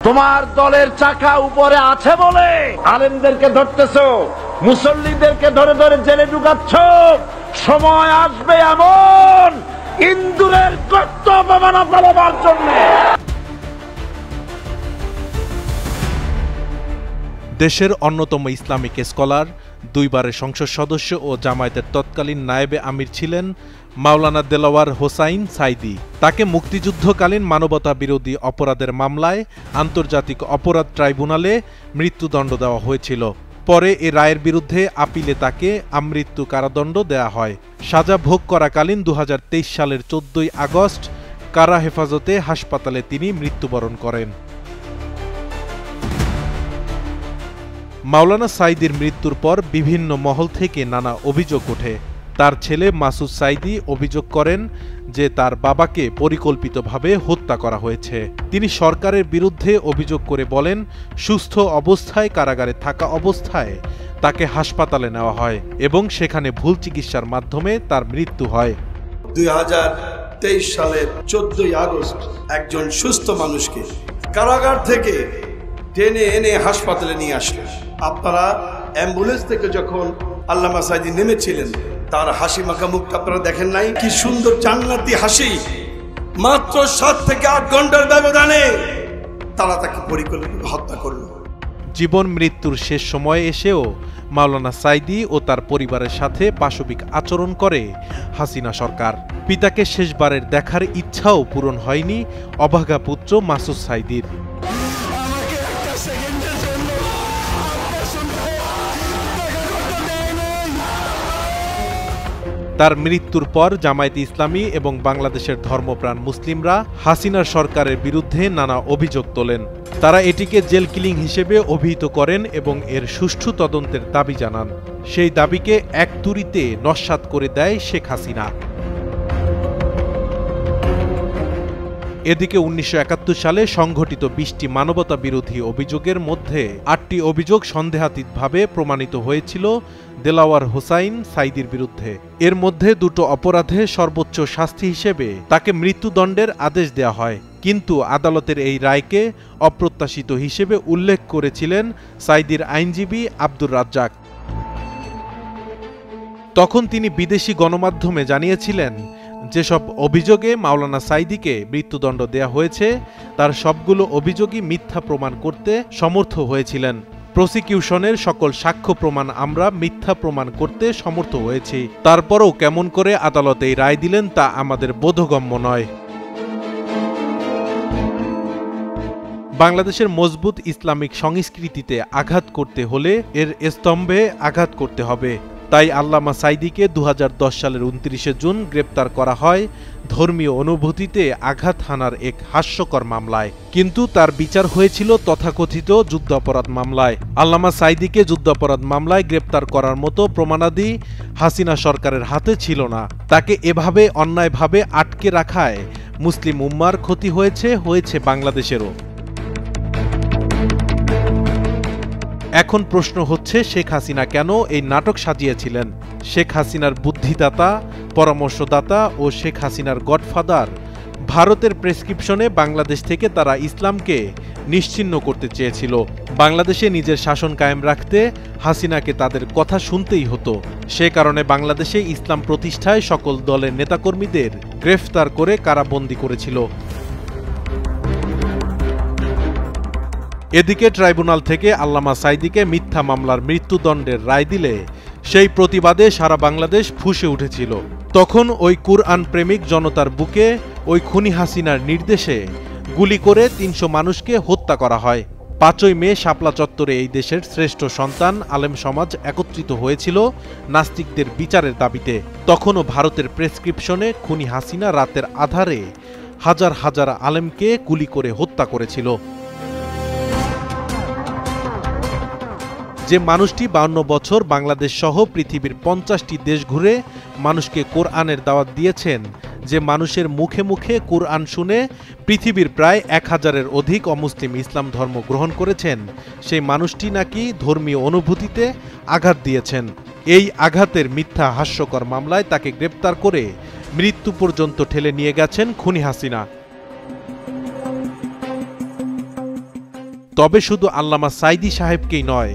তোমার দলের চাকা উপরে আছে বলে আলেমদেরকে ধরতেছো, মুসল্লিদেরকে ধরে ধরে জেলে ঢুকাচ্ছ। সময় আসবে এমন ইন্দুরের কত অপমান পালবার জন্য। দেশের অন্যতম ইসলামিক স্কলার, দুইবারের সংসদ সদস্য ও জামায়াতের তৎকালীন নায়েবে আমির ছিলেন মাওলানা দেলাওয়ার হোসাইন সাঈদী। তাকে মুক্তিযুদ্ধকালীন মানবতা বিরোধী অপরাধের মামলায় আন্তর্জাতিক অপরাধ ট্রাইব্যুনালে মৃত্যুদণ্ড দেওয়া হয়েছিল। পরে এ রায়ের বিরুদ্ধে আপিলে তাকে আমৃত্যু কারাদণ্ড দেয়া হয়। সাজা ভোগ করাকালীন 2023 সালের 14 আগস্ট কারা হেফাজতে হাসপাতালে তিনি মৃত্যুবরণ করেন। মাওলানা সাঈদীর মৃত্যুর পর বিভিন্ন মহল থেকে নানা অভিযোগ ওঠে। তার ছেলে মাসুদ সাঈদী অভিযোগ করেন যে তার বাবাকে পরিকল্পিতভাবে হত্যা করা হয়েছে। তিনি সরকারের বিরুদ্ধে অভিযোগ করে বলেন, সুস্থ অবস্থায় কারাগারে থাকা অবস্থায় তাকে হাসপাতালে নেওয়া হয় এবং সেখানে ভুল চিকিৎসার মাধ্যমে তার মৃত্যু হয়। 2023 সালের 14 আগস্ট একজন সুস্থ মানুষকে কারাগার থেকে টেনে এনে হাসপাতালে নিয়ে আসলেন। আপনারা অ্যাম্বুলেন্স থেকে যখন আল্লামা সাঈদী নেমেছিলেন, তার হাসি মাখা মুখটা আপনারা দেখেন নাই? কি সুন্দর জান্নাতি হাসি। মাত্র 7 থেকে 8 ঘন্টার ব্যবধানে তারা তাকে পরিকল্পিত হত্যা করল। জীবন মৃত্যুর শেষ সময়ে এসেও মাওলানা সাঈদী ও তার পরিবারের সাথে পাশবিক আচরণ করে হাসিনা সরকার। পিতাকে শেষবারের দেখার ইচ্ছাও পূরণ হয়নি অভাগা পুত্র মাসুদ সাঈদীর। তার মৃত্যুর পর জামায়াতে ইসলামী এবং বাংলাদেশের ধর্মপ্রাণ মুসলিমরা হাসিনার সরকারের বিরুদ্ধে নানা অভিযোগ তোলেন। তারা এটিকে জেল কিলিং হিসেবে অভিহিত করেন এবং এর সুষ্ঠু তদন্তের দাবি জানান। সেই দাবিকে এক তুড়িতে নস্যাৎ করে দেয় শেখ হাসিনা। এদিকে 1971 সালে সংঘটিত 20টি মানবতা বিরোধী অভিযোগের মধ্যে 8টি অভিযোগ সন্দেহাতীতভাবে প্রমাণিত হয়েছিল দেলাওয়ার হোসাইন সাঈদীর বিরুদ্ধে। এর মধ্যে 2টো অপরাধে সর্বোচ্চ শাস্তি হিসেবে তাকে মৃত্যুদণ্ডের আদেশ দেওয়া হয়, কিন্তু আদালতের এই রায়কে অপ্রত্যাশিত হিসেবে উল্লেখ করেছিলেন সাঈদীর আইনজীবী আব্দুর রাজ্জাক। তখন তিনি বিদেশি গণমাধ্যমে জানিয়েছিলেন, যেসব অভিযোগে মাওলানা সাঈদীকে মৃত্যুদণ্ড দেয়া হয়েছে তার সবগুলো অভিযোগই মিথ্যা প্রমাণ করতে সমর্থ হয়েছিলেন। প্রসিকিউশনের সকল সাক্ষ্য প্রমাণ আমরা মিথ্যা প্রমাণ করতে সমর্থ হয়েছি। তারপরও কেমন করে আদালত এই রায় দিলেন তা আমাদের বোধগম্য নয়। বাংলাদেশের মজবুত ইসলামিক সংস্কৃতিতে আঘাত করতে হলে এর স্তম্ভে আঘাত করতে হবে। তাই আল্লামা সাঈদীকে 2010 সালের 29 জুন গ্রেপ্তার করা হয় ধর্মীয় অনুভূতিতে আঘাত হানার এক হাস্যকর মামলায়। কিন্তু তার বিচার হয়েছিল তথাকথিত যুদ্ধাপরাধ মামলায়। আল্লামা সাঈদীকে যুদ্ধাপরাধ মামলায় গ্রেপ্তার করার মতো প্রমাণাদি হাসিনা সরকারের হাতে ছিল না। তাকে এভাবে অন্যায়ভাবে আটকে রাখায় মুসলিম উম্মার ক্ষতি হয়েছে বাংলাদেশেরও। এখন প্রশ্ন হচ্ছে, শেখ হাসিনা কেন এই নাটক সাজিয়েছিলেন? শেখ হাসিনার বুদ্ধিদাতা, পরামর্শদাতা ও শেখ হাসিনার গডফাদার ভারতের প্রেসক্রিপশনে বাংলাদেশ থেকে তারা ইসলামকে নিশ্চিহ্ন করতে চেয়েছিল। বাংলাদেশে নিজের শাসন কায়েম রাখতে হাসিনাকে তাদের কথা শুনতেই হতো। সে কারণে বাংলাদেশে ইসলাম প্রতিষ্ঠায় সকল দলের নেতাকর্মীদের গ্রেফতার করে কারাবন্দী করেছিল। এদিকে ট্রাইব্যুনাল থেকে আল্লামা সাঈদীকে মিথ্যা মামলার মৃত্যুদণ্ডের রায় দিলে সেই প্রতিবাদে সারা বাংলাদেশ ফুঁসে উঠেছিল। তখন ওই কুরআন প্রেমিক জনতার বুকে ওই খুনি হাসিনার নির্দেশে গুলি করে 300 মানুষকে হত্যা করা হয়। 5ই মে শাপলা চত্বরে এই দেশের শ্রেষ্ঠ সন্তান আলেম সমাজ একত্রিত হয়েছিল নাস্তিকদের বিচারের দাবিতে। তখনও ভারতের প্রেসক্রিপশনে খুনি হাসিনা রাতের আধারে হাজার হাজার আলেমকে গুলি করে হত্যা করেছিল। যে মানুষটি 52 বছর বাংলাদেশ সহ পৃথিবীর 50টি দেশ ঘুরে মানুষকে কোরআনের দাওয়াত দিয়েছেন, যে মানুষের মুখে মুখে কোরআন শুনে পৃথিবীর প্রায় 1000-এর অধিক অমুসলিম ইসলাম ধর্ম গ্রহণ করেছেন, সেই মানুষটি নাকি ধর্মীয় অনুভূতিতে আঘাত দিয়েছেন। এই আঘাতের মিথ্যা হাস্যকর মামলায় তাকে গ্রেপ্তার করে মৃত্যু পর্যন্ত ঠেলে নিয়ে গেছেন খুনি হাসিনা। তবে শুধু আল্লামা সাঈদী সাহেবকেই নয়,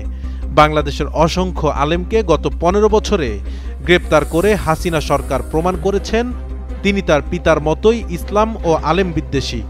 বাংলাদেশের অসংখ্য আলেমকে গত 15 বছরে গ্রেপ্তার করে হাসিনা সরকার প্রমাণ করেছেন তিনি তার পিতার মতোই ইসলাম ও আলেম বিদ্বেষী।